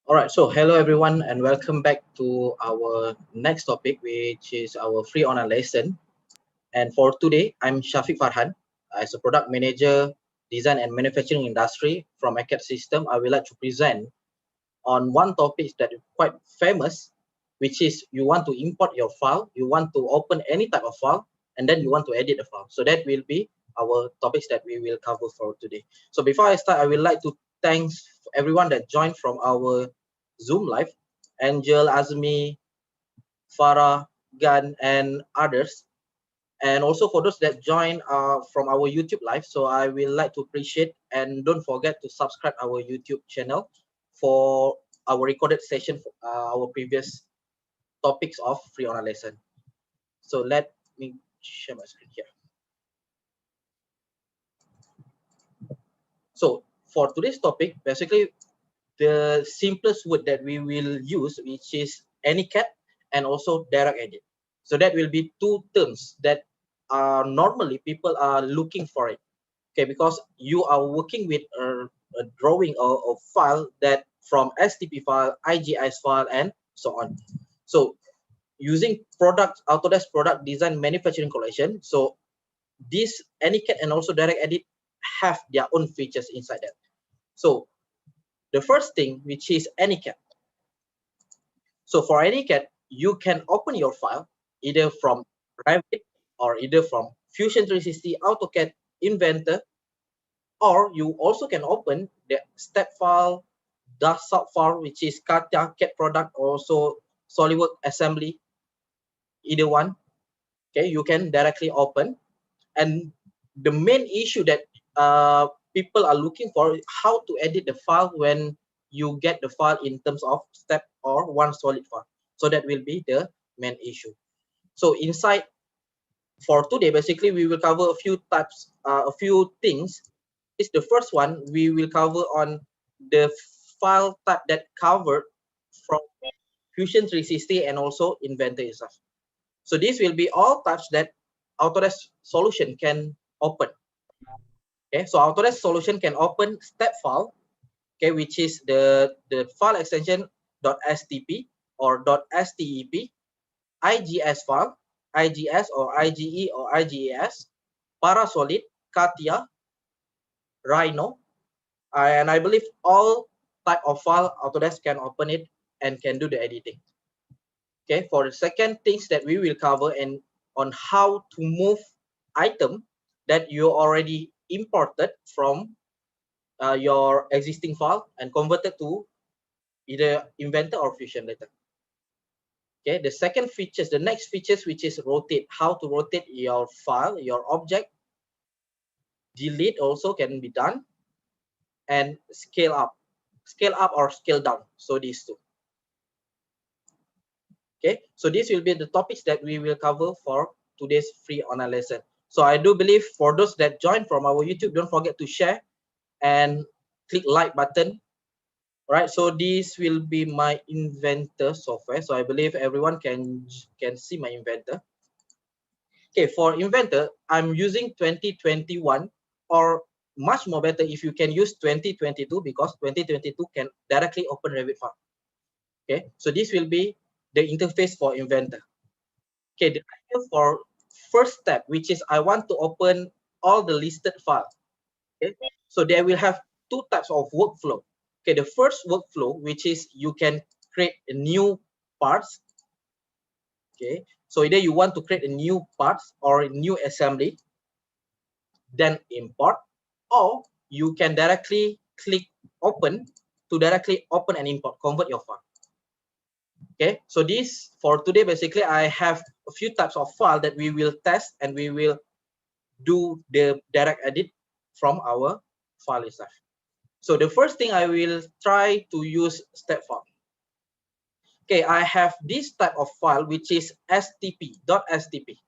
All right, so hello everyone and welcome back to our next topic, which is our free online lesson. And for today, I'm Shafiq Farhan. As a product manager, design and manufacturing industry from CAD System, I would like to present on one topic that is quite famous, which is you want to import your file, you want to open any type of file, and then you want to edit the file. So that will be our topics that we will cover for today. So before I start, I would like to thank everyone that joined from our Zoom live, Angel, Azmi, Farah, Gan, and others. And also for those that join from our YouTube live, so I will like to appreciate, and don't forget to subscribe our YouTube channel for our recorded session for our previous topics of free online lesson. So let me share my screen here. So for today's topic, basically the simplest word that we will use, which is AnyCAD and also direct edit. So that will be two terms that normally people are looking for it. Okay, because you are working with a drawing or a file that from STP file, IGS file, and so on. So using Autodesk product design manufacturing collection. So this AnyCAD and also direct edit have their own features inside that. So the first thing, which is AnyCAD. So for AnyCAD, you can open your file either from Revit or either from Fusion 360, AutoCAD, Inventor, or you also can open the step file, dust sub file, which is CATIA, CAD product, also SolidWorks assembly, either one. Okay, you can directly open. And the main issue that people are looking for is how to edit the file when you get the file in terms of step or one solid file. So that will be the main issue. So inside for today, basically we will cover a few types, a few things. Is the first one we will cover on the file type that covered from Fusion 360 and also Inventor itself. So this will be all types that Autodesk solution can open. Okay, so Autodesk solution can open step file, okay, which is the file extension .stp or .step, IGS file, IGS or IGE or IGES, Parasolid, CATIA, Rhino, and I believe all type of file Autodesk can open it and can do the editing. Okay, for the second things that we will cover and on how to move item that you already imported from your existing file and converted to either Inventor or Fusion later. Okay, the second features, the next features, which is rotate, how to rotate your file, your object. Delete also can be done, and scale up or scale down. So these two. Okay, so this will be the topics that we will cover for today's free online lesson. So I do believe for those that join from our YouTube, don't forget to share and click like button. All right, so this will be my Inventor software. So I believe everyone can see my Inventor. Okay, for Inventor, I'm using 2021, or much more better if you can use 2022, because 2022 can directly open Revit file. Okay, so this will be the interface for Inventor. Okay, the idea for first step, which is I want to open all the listed files. Okay, so they will have two types of workflow. Okay, the first workflow, which is you can create a new parts. Okay, so either you want to create a new parts or a new assembly, then import, or you can directly click open to directly open and import, convert your file. Okay, so this for today, basically I have a few types of file that we will test and we will do the direct edit from our file itself. So the first thing I will try to use step file. Okay, I have this type of file which is stp.stp.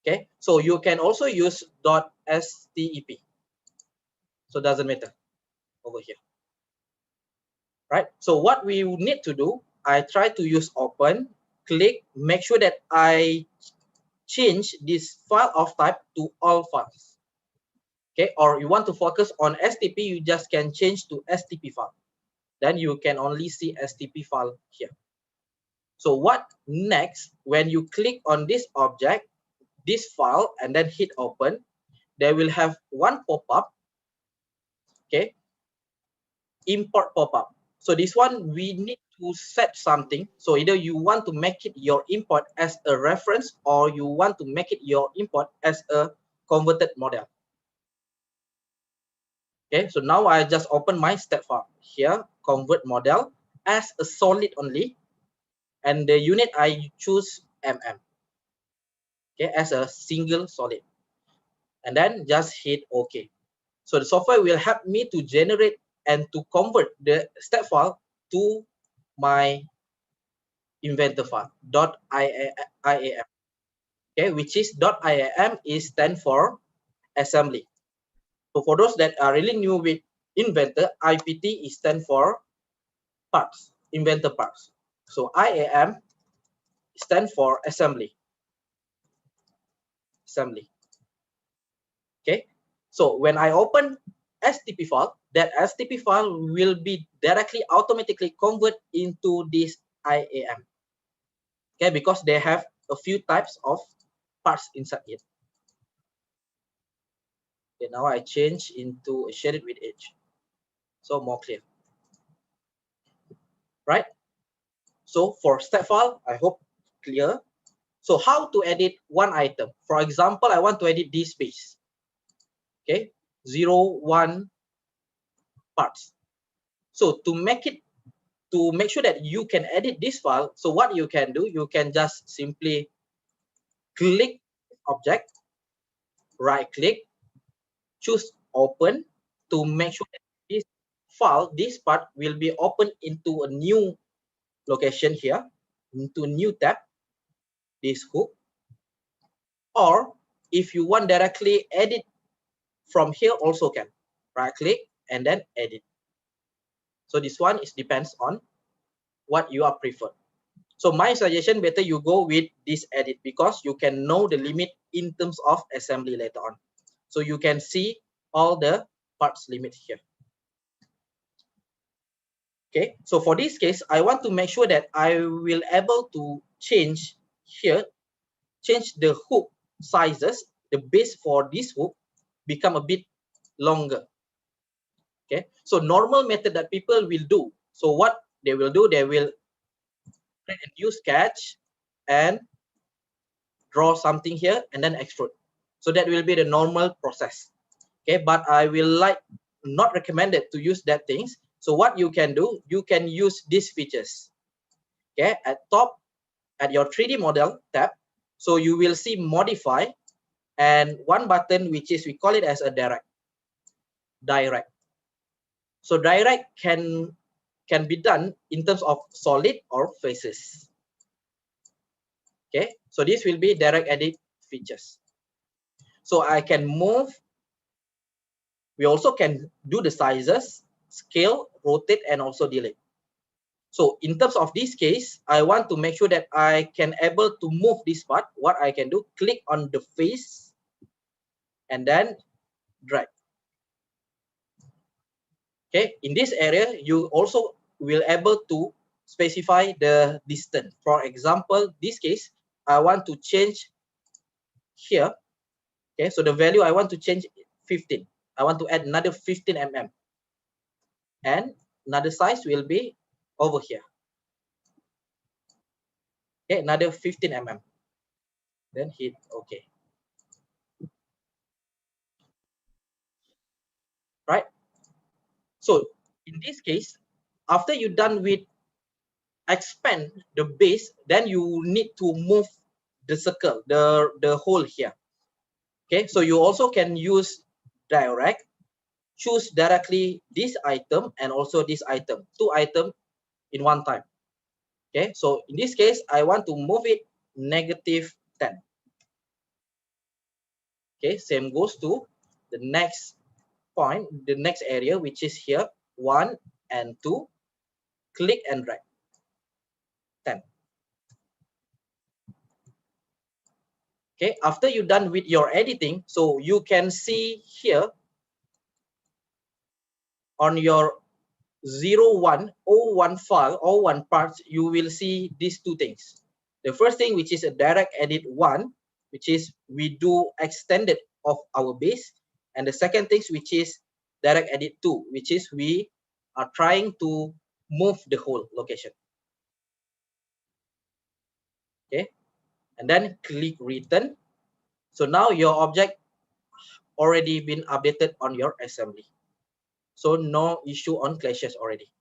Okay, so you can also use .step. So doesn't matter over here. Right, so what we need to do, I try to use open, click, make sure that I change this file of type to all files. Okay, or you want to focus on STP, you just can change to STP file. then you can only see STP file here. So what next, when you click on this object, this file, and then hit open, they will have one pop-up, okay, import pop-up. So this one, we need to set something. So either you want to make it your import as a reference, or you want to make it your import as a converted model. Okay, so now I just open my step file here, convert model as a solid only, and the unit I choose mm, okay, as a single solid, and then just hit OK. So the software will help me to generate and to convert the step file to my Inventor file .iam, okay, which is .iam is stand for assembly. So for those that are really new with Inventor, IPT is stand for parts, Inventor parts. So IAM stand for assembly. Okay. So when I open STP file, that STP file will be directly automatically convert into this IAM. Okay, because they have a few types of parts inside it. Okay, now I change into a shaded with edge, so more clear. Right? So for step file, I hope clear. So how to edit one item? For example, I want to edit this space. Okay, 0, 1 parts. So to make sure that you can edit this file, so what you can do, you can just simply click object, right click, choose open to make sure that this file, this part will be open into a new location here, into a new tab, this hook. Or if you want directly edit from here, also can right click and then edit. So this one is depends on what you are preferred. So my suggestion, better you go with this edit, because you can know the limit in terms of assembly later on. So you can see all the parts limit here. Okay, so for this case, I want to make sure that I will able to change here, change the hook sizes, the base for this hook become a bit longer. Okay, so normal method that people will do. So what they will do, they will create a new sketch and draw something here and then extrude. So that will be the normal process. Okay, but I will not recommended to use that things. So what you can do, you can use these features. Okay, at top, at your 3D model tab, so you will see modify and one button which is, we call it as a direct. So direct can be done in terms of solid or faces. Okay, so this will be direct edit features. So I can move. We also can do the sizes, scale, rotate, and also delete. So in terms of this case, I want to make sure that I can able to move this part. What I can do, click on the face and then drag. Okay, in this area, you also will able to specify the distance. For example, this case, I want to change here. Okay, so the value I want to change 15. I want to add another 15 mm. And another size will be over here. Okay, another 15 mm. Then hit OK. Right? So in this case, after you're done with expand the base, then you need to move the circle, the hole here. Okay, so you also can use direct, choose directly this item and also this item, two items in one time. Okay, so in this case, I want to move it -10. Okay, same goes to the next point, the next area, which is here, 1 and 2, click and drag, 10. Okay, after you're done with your editing, so you can see here on your 01 or one file or one part, you will see these two things. The first thing, which is a direct edit 1, which is we do extended of our base, and the second thing, which is direct edit 2, which is we are trying to move the whole location. Okay, and then click return. So now your object already been updated on your assembly, so no issue on clashes already.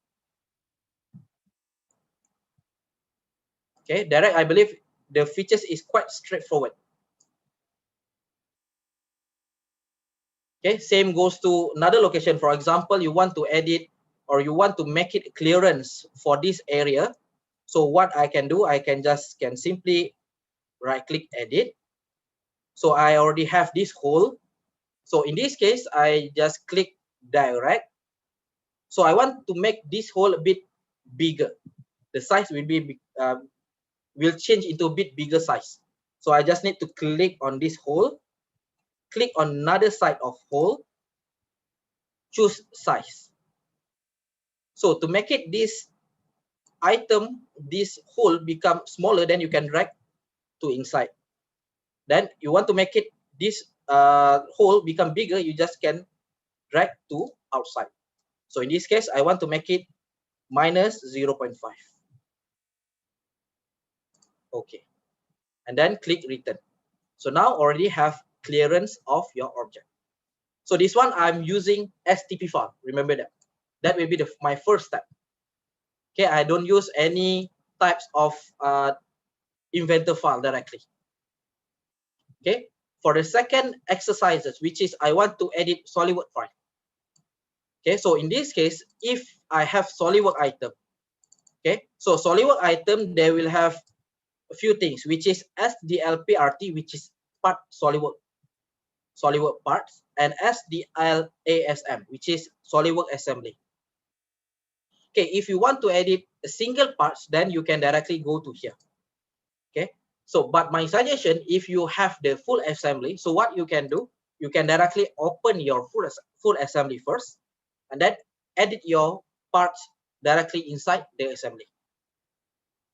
Okay, direct, I believe the features is quite straightforward. Okay, same goes to another location. For example, you want to edit or you want to make it clearance for this area. So what I can do, I can simply right click edit. So I already have this hole. So in this case, I just click direct. So I want to make this hole a bit bigger. The size will be will change into a bit bigger size. So I just need to click on this hole, click on another side of hole, choose size. So to make it this item, this hole become smaller, then you can drag to inside. Then you want to make it this hole become bigger, you just can drag to outside. So in this case, I want to make it minus 0.5. Okay, and then click return. So now already have clearance of your object. So this one I'm using STP file. Remember that. That will be my first step. Okay, I don't use any types of Inventor file directly. Okay, for the second exercises, which is I want to edit SolidWorks file. Okay, so in this case, if I have SolidWorks item, okay, so SolidWorks item, they will have a few things, which is SDLPRT, which is part SolidWorks parts, and SDLASM, which is SolidWorks assembly. Okay, if you want to edit a single parts, then you can directly go to here. Okay, so but my suggestion, if you have the full assembly, so what you can do, you can directly open your full assembly first, and then edit your parts directly inside the assembly.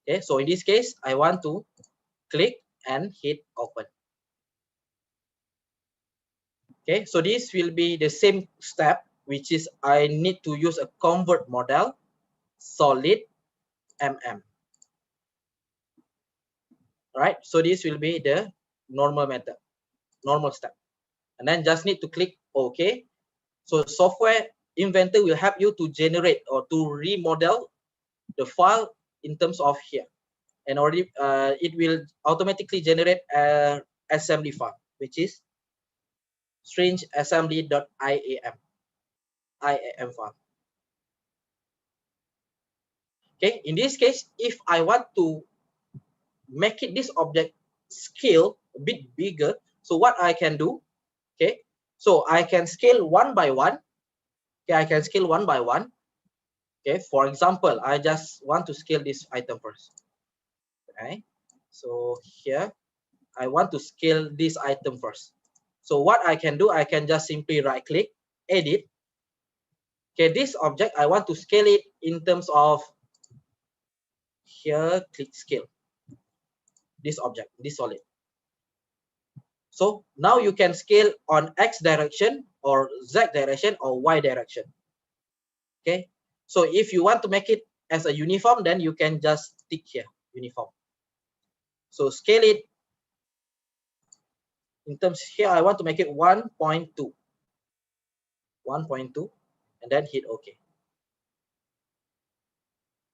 Okay, so in this case, I want to click and hit open. Okay, so this will be the same step, which is I need to use a convert model solid right? So this will be the normal method, normal step, and then just need to click OK. So software Inventor will help you to generate or to remodel the file in terms of here, and already it will automatically generate a assembly file, which is strange assembly.iam file. Okay, in this case, if I want to make it this object scale a bit bigger, so what I can do, okay, so I can scale one by one. Okay, I can scale one by one. Okay, for example, I just want to scale this item first. Okay, so here I want to scale this item first. So what I can do, I can just simply right click, edit. Okay, this object I want to scale it in terms of here, click scale this object, this solid. So now you can scale on X direction or Z direction or Y direction. Okay, so if you want to make it as a uniform, then you can just tick here, uniform. So scale it in terms here, I want to make it 1.2, 1.2, and then hit OK.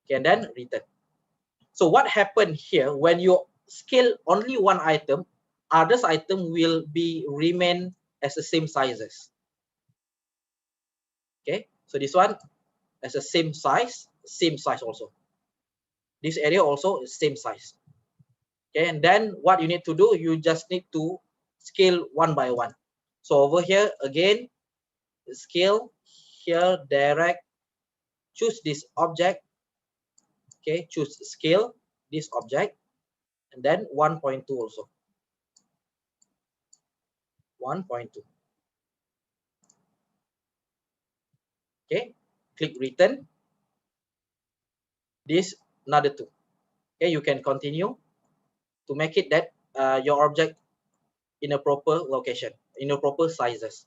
Okay, and then return. So what happened here, when you scale only one item, others item will be remain as the same sizes. Okay, so this one as the same size also. This area also is same size. Okay, and then what you need to do, you just need to scale one by one. So over here again, scale here, direct, choose this object. Okay, choose scale this object, and then 1.2 also. 1.2. Okay, click return. this another 2. Okay, you can continue to make it that your object in a proper location, in a proper sizes.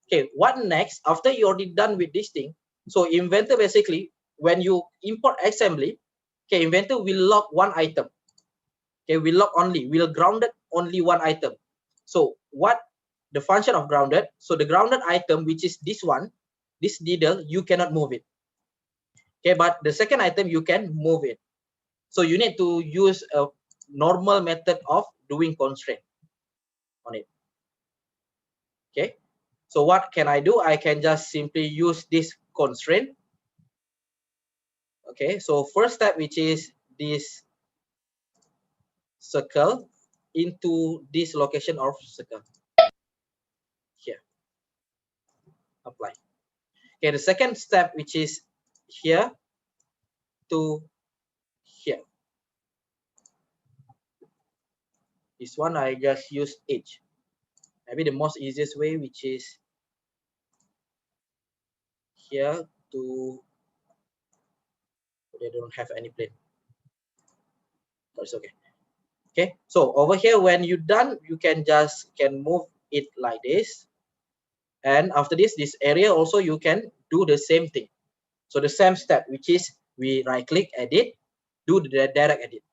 Okay, what next? After you already done with this thing, so Inventor basically, when you import assembly, okay, Inventor will lock one item. Okay, will grounded only one item. So what the function of grounded? So the grounded item, which is this one, this needle, you cannot move it. Okay, but the second item you can move it. So you need to use a normal method of doing constraint on it. Okay, so what can I do? I can just simply use this constraint. Okay, so first step, which is this circle into this location of circle here, apply. Okay, the second step, which is here to here, this one I just use edge. Maybe the most easiest way, which is here to, they don't have any plane, but it's okay. Okay, so over here, when you're done, you can move it like this, and after this area also you can do the same thing. So the same step, which is we right click, edit, do the direct edit.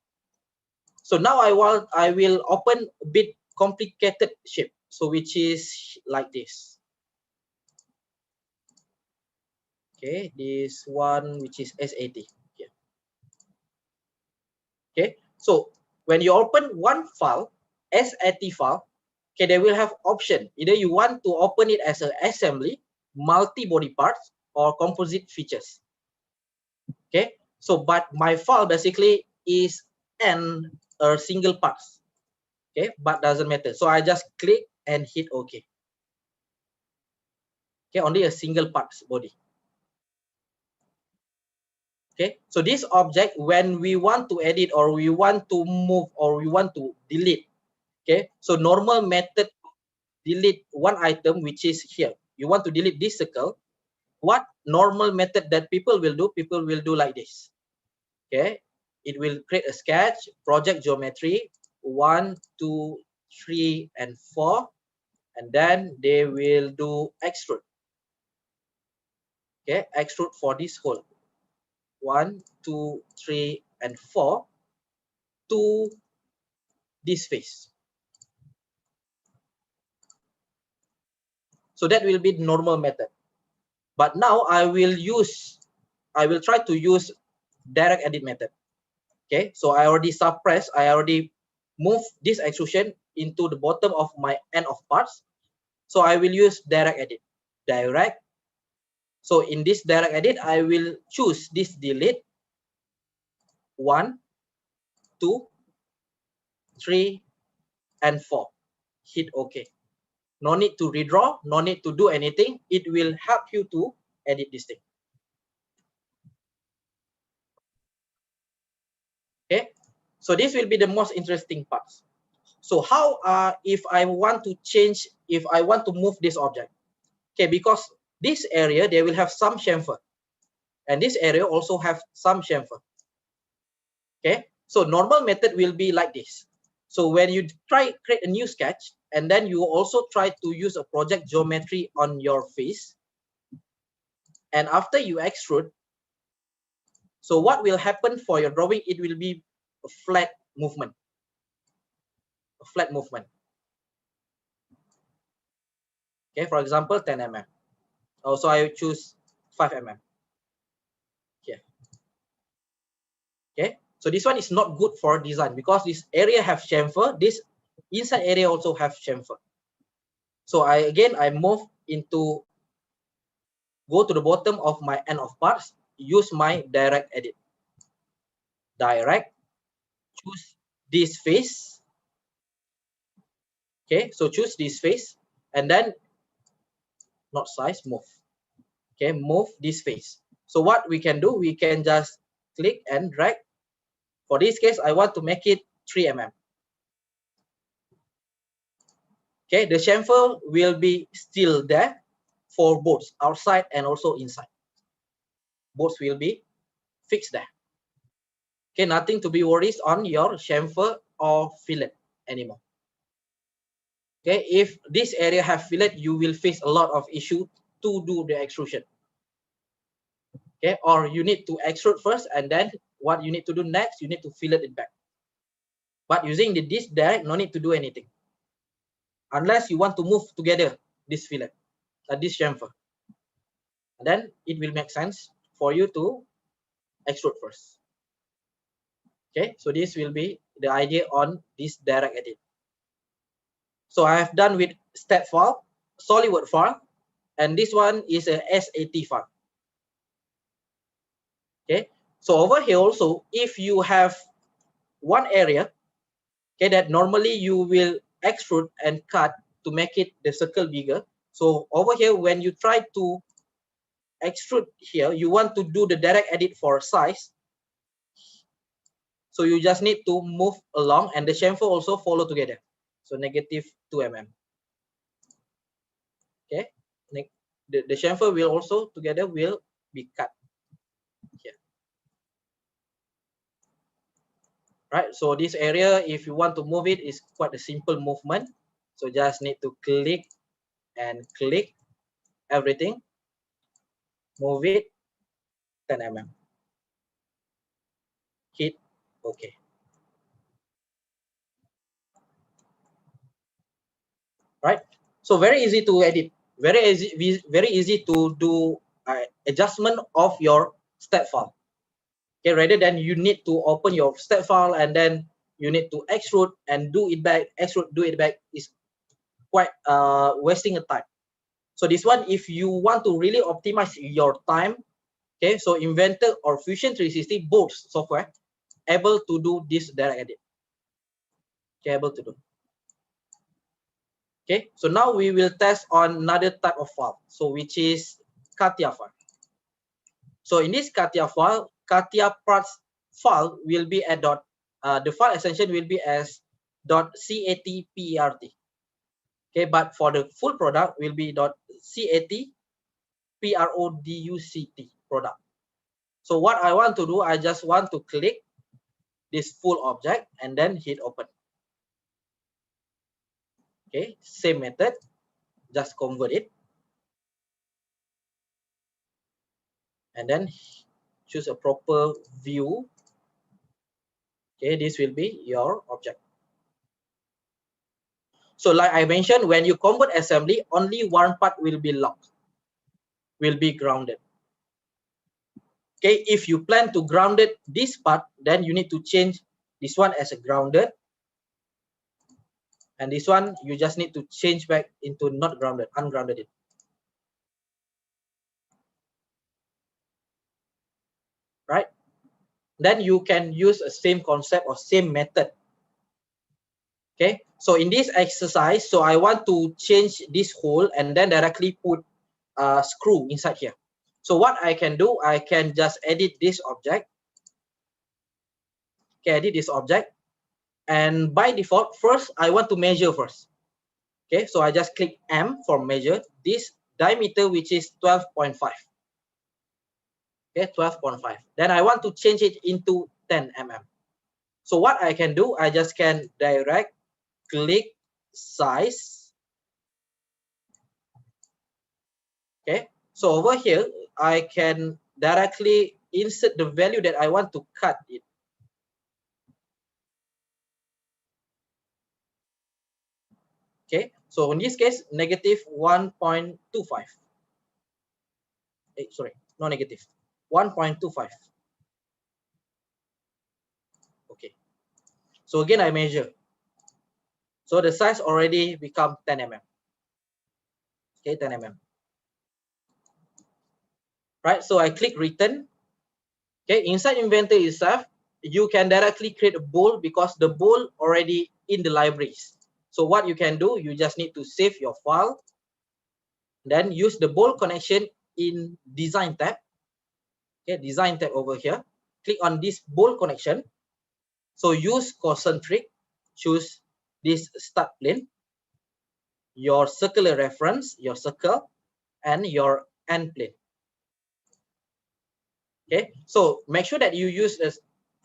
So now I will open a bit complicated shape, so which is like this. Okay, this one, which is S80 here. Okay, so when you open one file, S80 file, okay, they will have option. Either you want to open it as an assembly, multi body parts, or composite features. Okay, so but my file basically is a single parts. Okay, but doesn't matter. So I just click and hit OK. Okay, only a single parts body. Okay, so this object, when we want to edit or we want to move or we want to delete, okay, so normal method delete one item, which is here. You want to delete this circle. What normal method that people will do like this. Okay, it will create a sketch, project geometry 1, 2, 3, and 4, and then they will do extrude. Okay, extrude for this whole 1, 2, 3, and 4 to this face. So that will be the normal method. But now I will try to use direct edit method. Okay, so I already move this extrusion into the bottom of my end of parts. So I will use direct edit. Direct. So in this direct edit, I will choose this delete 1, 2, 3, and 4. Hit OK. No need to redraw, no need to do anything. It will help you to edit this thing. Okay, so this will be the most interesting parts. So how if I want to move this object? Okay, because this area, they will have some chamfer, and this area also have some chamfer. Okay, so normal method will be like this. So when you create a new sketch, and then you also try to use a project geometry on your face, and after you extrude, so what will happen for your drawing? It will be a flat movement. A flat movement. Okay, for example, 10 mm. Also, I choose 5 mm. Here. Okay, so this one is not good for design because this area have chamfer. This inside area also have chamfer. So I move into, go to the bottom of my end of parts, use my direct edit. Direct, choose this face. Okay, so choose this face, and then not size, move. Okay, move this face. So what we can do, we can just click and drag. For this case, I want to make it 3 mm. Okay, the chamfer will be still there for both outside and also inside. Both will be fixed there. Okay, nothing to be worried on your chamfer or fillet anymore. Okay, if this area have fillet, you will face a lot of issue to do the extrusion. Okay, or you need to extrude first, and then what you need to do next, you need to fillet it back. But using this direct, no need to do anything unless you want to move together this fillet, this chamfer. Then it will make sense for you to extrude first. Okay, so this will be the idea on this direct edit. So I have done with step file, SolidWorks file, and this one is a SAT file. Okay, so over here also, if you have one area, okay, that normally you will extrude and cut to make it the circle bigger. So over here, when you try to extrude here, you want to do the direct edit for size. So you just need to move along, and the chamfer also follow together. So -2 mm. Okay, the chamfer will also together will be cut here. Right, so this area, if you want to move it, is quite a simple movement. So just need to click and click everything, move it 10 mm, hit OK. Right, so very easy to edit, very easy to do adjustment of your step file. Okay, rather than you need to open your step file and then you need to extrude and do it back, extrude, do it back, is quite wasting a time. So this one, if you want to really optimize your time, okay, so Inventor or Fusion 360 both software able to do this direct edit. Okay, able to do. Okay, so now we will test on another type of file, so which is CATIA file. So in this CATIA file, CATIA parts file will be at the file extension will be as .catpert. Okay, but for the full product will be .catproduct product. So what I want to do, I just want to click this full object and then hit open. Okay, same method, just convert it and then choose a proper view. Okay, this will be your object. So like I mentioned, when you convert assembly, only one part will be locked, will be grounded. Okay, if you plan to grounded this part, then you need to change this one as a grounded, and this one you just need to change back into not grounded, ungrounded it. Right, then you can use a same concept or same method. Okay, so in this exercise, so I want to change this hole and then directly put a screw inside here. So what I can do, I can just edit this object. Okay, edit this object, and by default, first I want to measure first. Okay, so I just click M for measure this diameter, which is 12.5. Okay, 12.5. Then I want to change it into 10 mm. So what I can do, I just can direct click size. Okay, so over here I can directly insert the value that I want to cut it. Okay, so in this case, -1.25. Sorry, no negative, 1.25. Okay, so again I measure. So the size already become 10 mm. Okay, 10 mm. Right, so I click return. Okay, inside Inventor itself, you can directly create a bowl because the bowl already in the libraries. So what you can do, you just need to save your file, then use the bowl connection in design tab. Okay, design tab over here. Click on this bowl connection. So use concentric, choose this start plane, your circular reference, your circle, and your end plane. Okay, so make sure that you use a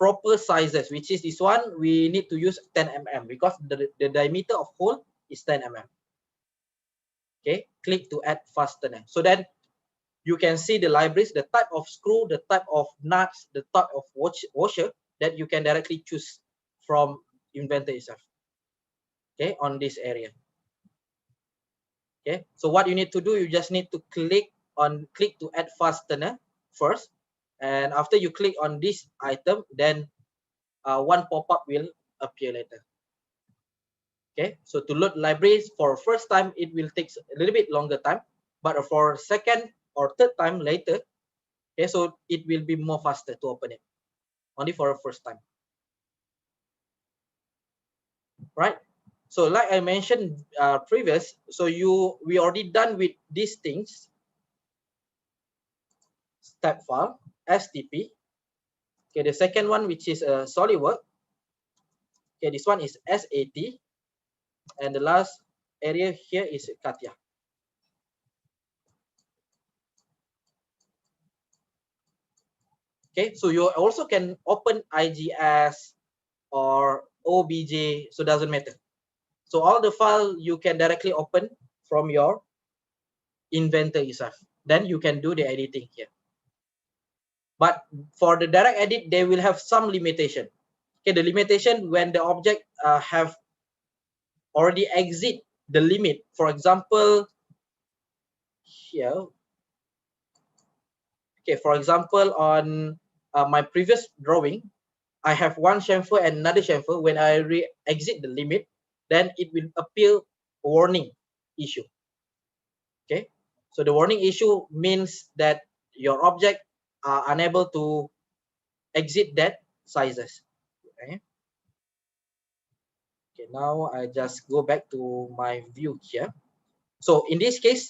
proper sizes, which is this one, we need to use 10 mm because the diameter of hole is 10 mm. Okay, click to add fastener. So then you can see the libraries, the type of screw, the type of nuts, the type of washer that you can directly choose from Inventor itself. Okay, on this area. Okay, so what you need to do, you just need to click to add fastener first, and after you click on this item, then one pop-up will appear later. Okay, so to load libraries for first time, it will take a little bit longer time, but for second or third time later, okay, so it will be more faster to open it, only for a first time. Right, so like I mentioned previous, so we already done with these things. Step file, STP. Okay, the second one, which is SolidWorks. Okay, this one is SAT, and the last area here is Katia. Okay, so you also can open IGS or OBJ, so doesn't matter. So all the file you can directly open from your Inventor itself. Then you can do the editing here. But for the direct edit, they will have some limitation. Okay, the limitation when the object have already exit the limit. For example, here. Okay, for example, on my previous drawing, I have one chamfer and another chamfer. When I exit the limit, then it will appear a warning issue. Okay, so the warning issue means that your object are unable to exit that sizes. Okay. Okay, now I just go back to my view here. So in this case,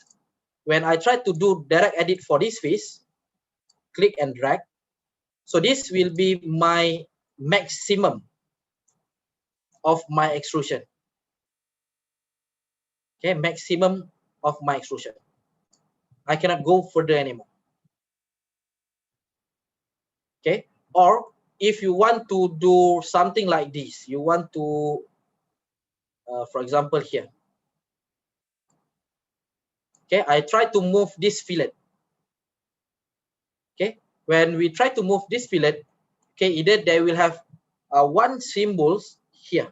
when I try to do direct edit for this face, click and drag. So this will be my maximum of my extrusion. Okay, maximum of my extrusion. I cannot go further anymore. Okay, or if you want to do something like this, you want to, for example, here. Okay, I try to move this fillet. Okay, when we try to move this fillet, okay, either they will have one symbols here.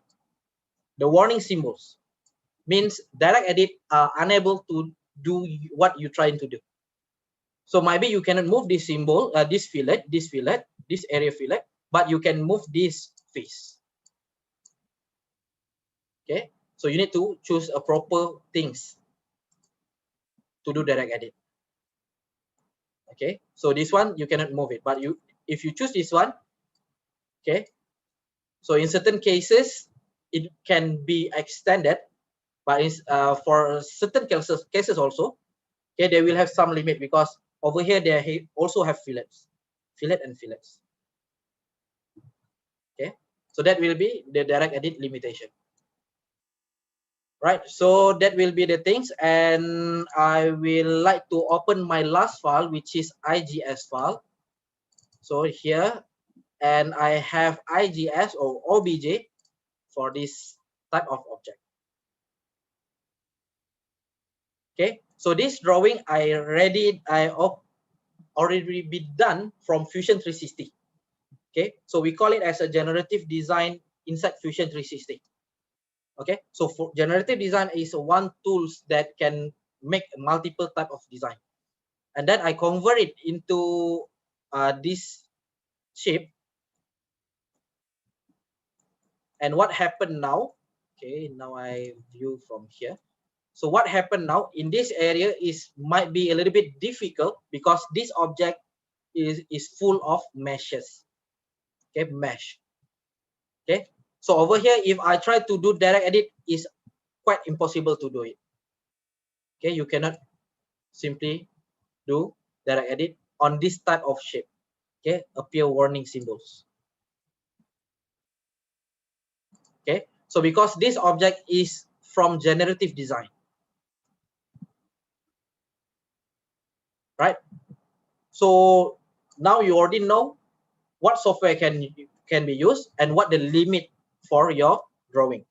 The warning symbols means direct edit are unable to do what you're trying to do. So maybe you cannot move this symbol, this fillet, this area fillet, but you can move this face. Okay, so you need to choose a proper things to do direct edit. Okay, so this one you cannot move it, but if you choose this one, okay, so in certain cases it can be extended, but for certain cases also, okay, they will have some limit because over here they also have fillets, fillet and fillets. Okay, so that will be the direct edit limitation. Right, so that will be the things, and I will like to open my last file, which is IGS file. So here, and I have IGS or OBJ for this type of object. Okay, so this drawing I already been done from Fusion 360. Okay, so we call it as a generative design inside Fusion 360. Okay, so for generative design is one tools that can make multiple type of design, and then I convert it into this shape. And what happened now? Okay, now I view from here. So what happened now in this area is might be a little bit difficult because this object is full of meshes. Okay, mesh. Okay, so over here, if I try to do direct edit, is quite impossible to do it. Okay, you cannot simply do direct edit on this type of shape. Okay, appear warning symbols. Okay, so because this object is from generative design, right? So now you already know what software can can be used and what the limit for your drawing,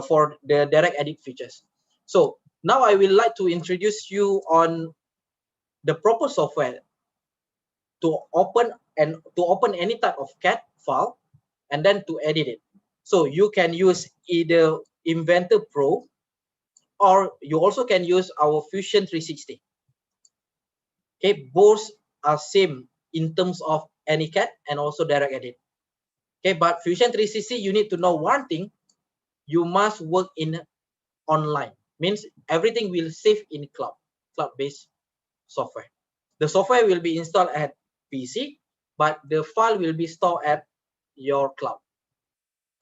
for the direct edit features. So now I will like to introduce you on the proper software to open any type of CAD file and then to edit it. So you can use either Inventor Pro, or you also can use our Fusion 360. Okay, both are same in terms of AnyCAD and also direct edit. Okay, but Fusion 360, you need to know one thing: you must work in online. Means everything will save in cloud-based software. The software will be installed at PC, but the file will be stored at your cloud.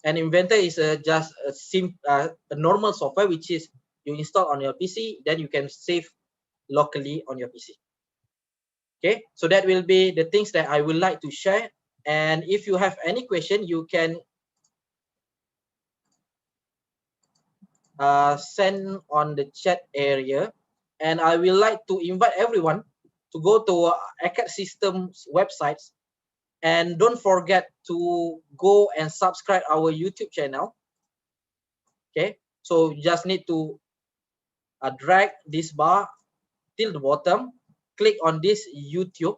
And Inventor is just a normal software, which is you install on your PC, then you can save locally on your PC. Okay, so that will be the things that I would like to share. And if you have any question, you can send on the chat area. And I will like to invite everyone to go to ACAD Systems websites, and don't forget to go and subscribe our YouTube channel. Okay, so you just need to drag this bar till the bottom, click on this YouTube.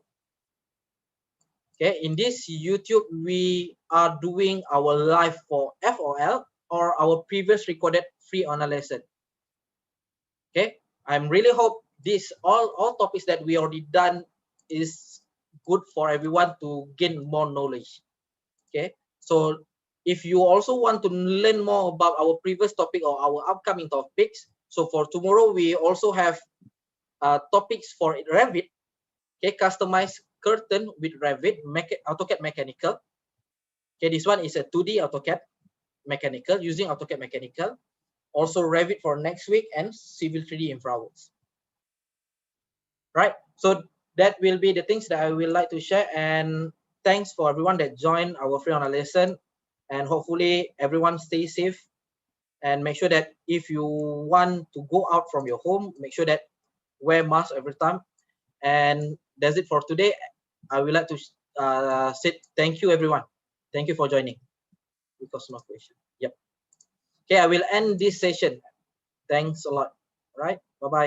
Okay, in this YouTube, we are doing our live for FOL or our previous recorded free online lesson. Okay, I'm really hope this all topics that we already done is good for everyone to gain more knowledge. Okay, so if you also want to learn more about our previous topic or our upcoming topics, so for tomorrow we also have topics for Revit. Okay, customized curtain with Revit, AutoCAD mechanical. Okay, this one is a 2D AutoCAD mechanical, using AutoCAD mechanical. Also Revit for next week, and Civil 3D InfraWorks. Right, so that will be the things that I will like to share. And thanks for everyone that joined our free online lesson. And hopefully everyone stay safe, and make sure that if you want to go out from your home, make sure that wear mask every time. And that's it for today. I would like to say thank you, everyone. Thank you for joining. Because no question. Yep. Okay, I will end this session. Thanks a lot. All right. Bye-bye.